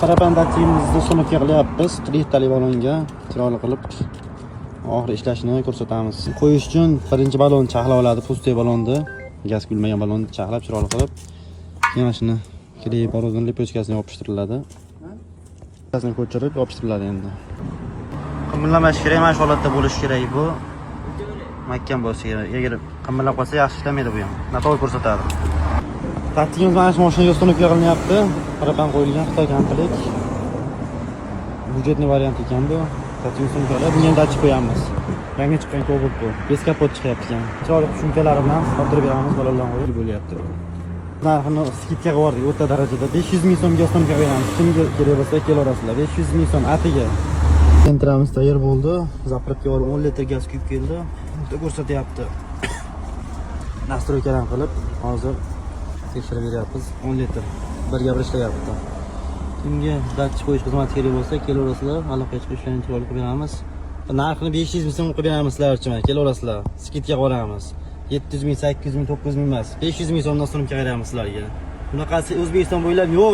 Parabandatimizni so'mga qilyapmiz. 3 litali balonga chiroyli qilib oxir ishlashini ko'rsatamiz. Qo'yish uchun birinchi balon chaqlab oladi, pustoy balonni, gaz kulmagan balonni chaqlab chiroyli qilib, keyin shuni kley porozdan lipochkasiga yopishtiriladi. Gazini ko'chirib yopishtiriladi endi. Qimillamash kerak, mana shu holatda bo'lishi kerak bu. Mahkam bo'lishi kerak. Agar qimillab qolsa yaxshi ishlamaydi bu ham. Noto'g'ri ko'rsatadi. Tatligimiz mana shu mashinaga ustunuka qilinyapti. Paraban qo'yilgan Xitoy komplik. Budjetli variant ekan bu. Tatligimiz ustunukalar bunga dachik qo'yamiz. Yangi chiqqan Cobalt bu. Bez kapot chiqyapti ekan. Chiroyli tushunchalar bilan orttirib beramiz, balolardan qo'yib bo'lyapti. Narxini skidga qo'ydik o'rta darajada 500 ming so'mga ustunuka beramiz. Kimga kerak bo'lsa kelarasizlar. 500 ming so'm atiga. Sentramiz tayyor bo'ldi. Zapravka borib 10 litr gaz kuyib keldi. Bitta ko'rsatyapti. Nastroykadan qilib hozir tekshirib beryapmiz. 10 litr. Birga bir ishlayapti. Kimga dachik qo'yish xizmati kerak bo'lsa, kelaverasizlar. Aloqaga chiqib ishlarni chiroyli qilib beramiz. Narxini 500 ming so'm qilib beramiz sizlar uchun. Kelaverasizlar. Skidga qo'yamiz. 700 ming, 800 ming, 900 ming emas. 500 ming so'mdan ustunuka beramiz sizlarga. Bunaqasi O'zbekiston bo'ylab yo'q.